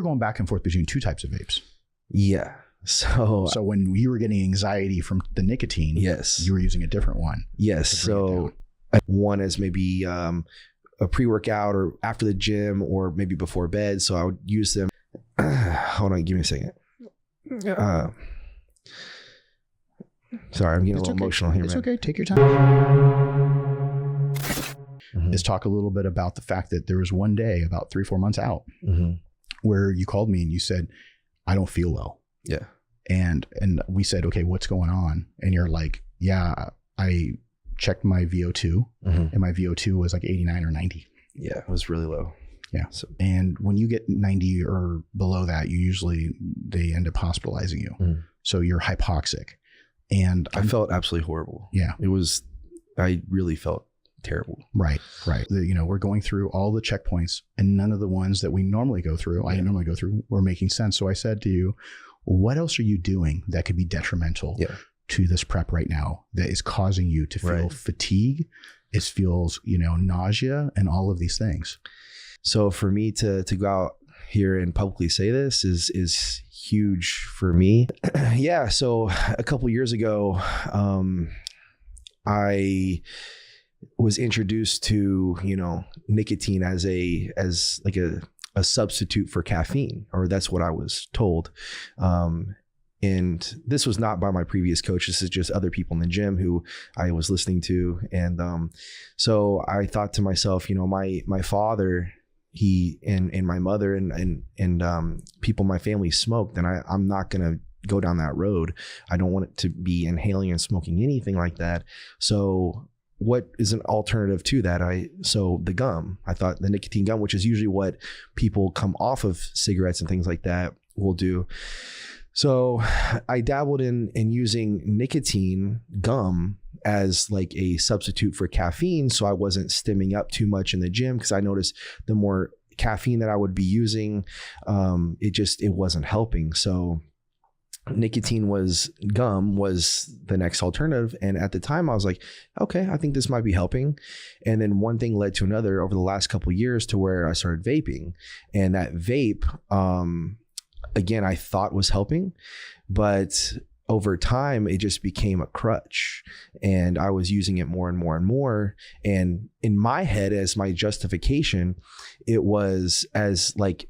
were going back and forth between two types of vapes. Yeah. So when you were getting anxiety from the nicotine, yes, you were using a different one. Yes. So one is maybe a pre-workout or after the gym or maybe before bed. So I would use them. Hold on, give me a second. Sorry, I'm getting a little emotional here, It's man. okay. Take your time. Let's talk a little bit about the fact that there was one day about 3-4 months out where you called me and you said, I don't feel well. Yeah. And we said, okay, what's going on? And you're like, yeah, I checked my VO2 and my VO2 was like 89 or 90. Yeah, it was really low. Yeah. So, and when you get 90 or below that, they end up hospitalizing you. So you're hypoxic. And I felt absolutely horrible. Yeah. I really felt terrible. Right. We're going through all the checkpoints and none of the ones that we normally go through, I normally go through, were making sense. So I said to you, what else are you doing that could be detrimental to this prep right now that is causing you to feel fatigue? It feels, nausea and all of these things. So for me to go out here and publicly say this is huge for me. Yeah. So a couple years ago, I was introduced to, nicotine as like a substitute for caffeine, or that's what I was told. And this was not by my previous coach. This is just other people in the gym who I was listening to. And so I thought to myself, my father, he and my mother and people in my family smoked, and I'm not going to go down that road. I don't want it to be inhaling and smoking anything like that. So what is an alternative to that? So the gum, I thought the nicotine gum, which is usually what people come off of cigarettes and things like that will do. So I dabbled in using nicotine gum as like a substitute for caffeine. So I wasn't stimming up too much in the gym, because I noticed the more caffeine that I would be using, it wasn't helping. So nicotine gum was the next alternative. And at the time I was like, okay, I think this might be helping. And then one thing led to another over the last couple of years to where I started vaping, and that vape, again, I thought was helping, but over time it just became a crutch, and I was using it more and more and more. And in my head, as my justification, it was as like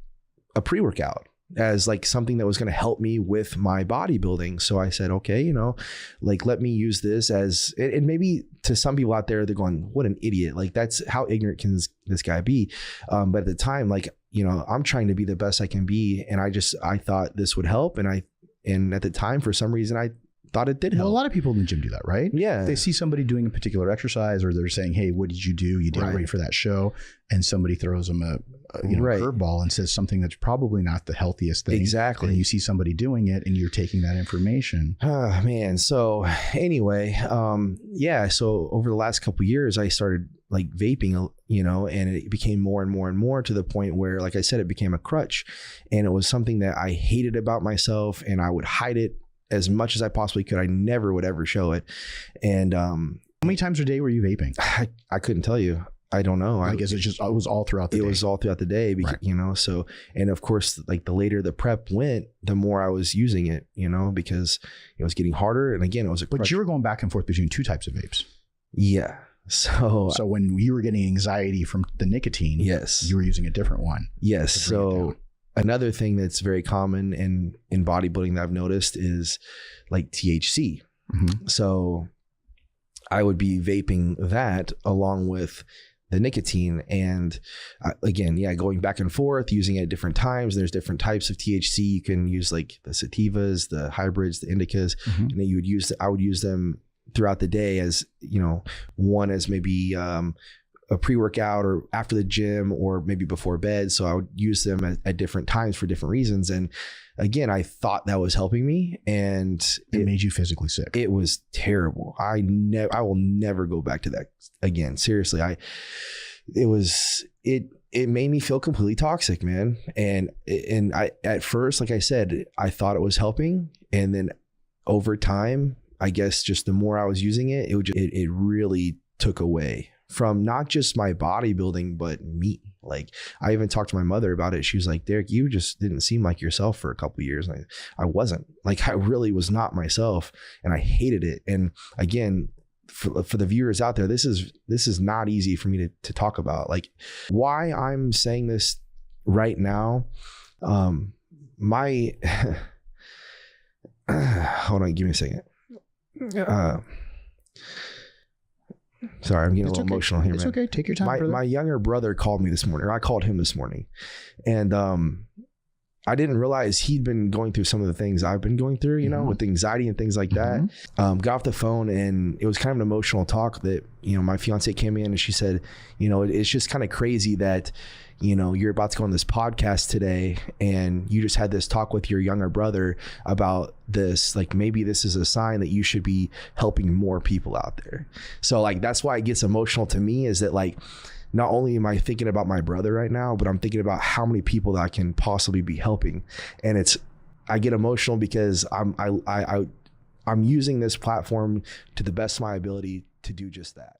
a pre-workout, as like something that was going to help me with my bodybuilding. So I said, okay, like let me use this as, and maybe to some people out there, they're going, what an idiot. Like, that's how ignorant can this guy be? But at the time, like, I'm trying to be the best I can be. And I thought this would help. And at the time, for some reason, I thought it did help. Well, a lot of people in the gym do that, right? Yeah. They see somebody doing a particular exercise, or they're saying, hey, what did you do? You did ready for that show. And somebody throws them a curveball and says something that's probably not the healthiest thing. Exactly. And you see somebody doing it and you're taking that information. Oh, man. So anyway, so over the last couple of years, I started like vaping, and it became more and more and more, to the point where, like I said, it became a crutch, and it was something that I hated about myself, and I would hide it as much as I possibly could. I never would ever show it. And how many times a day were you vaping? I couldn't tell you. I don't know. I guess it was all throughout the day. It was all throughout the day, because, so, and of course, like the later the prep went, the more I was using it, because it was getting harder. And again, it was a crutch. But you were going back and forth between two types of vapes. Yeah. So when you were getting anxiety from the nicotine, yes, you were using a different one. Yes. So another thing that's very common in bodybuilding that I've noticed is like THC. So I would be vaping that along with the nicotine, and again, going back and forth, using it at different times. There's different types of THC. You can use like the sativas, the hybrids, the indicas, and then I would use them throughout the day as, one as maybe a pre-workout or after the gym or maybe before bed. So I would use them at different times for different reasons. And again, I thought that was helping me, and it made you physically sick. It was terrible. I will never go back to that again. Seriously. It made me feel completely toxic, man. And I, at first, like I said, I thought it was helping. And then over time, I guess just the more I was using it, it really took away from not just my bodybuilding, but me. Like I even talked to my mother about it. She was like, Derek, you just didn't seem like yourself for a couple of years. And I wasn't. Like I really was not myself, and I hated it. And again, for the viewers out there, this is not easy for me to talk about. Like why I'm saying this right now. My hold on, give me a second. Sorry, I'm getting a little emotional here, it's man. It's okay. Take your time. My younger brother called me this morning, or I called him this morning, and I didn't realize he'd been going through some of the things I've been going through, you know, with anxiety and things like that. Got off the phone, and it was kind of an emotional talk that, you know, my fiance came in and she said, you know, it's just kind of crazy that, you know, you're about to go on this podcast today and you just had this talk with your younger brother about this. Like maybe this is a sign that you should be helping more people out there. So like, that's why it gets emotional to me, is that like, not only am I thinking about my brother right now, but I'm thinking about how many people that I can possibly be helping. And I get emotional because I'm using this platform to the best of my ability to do just that.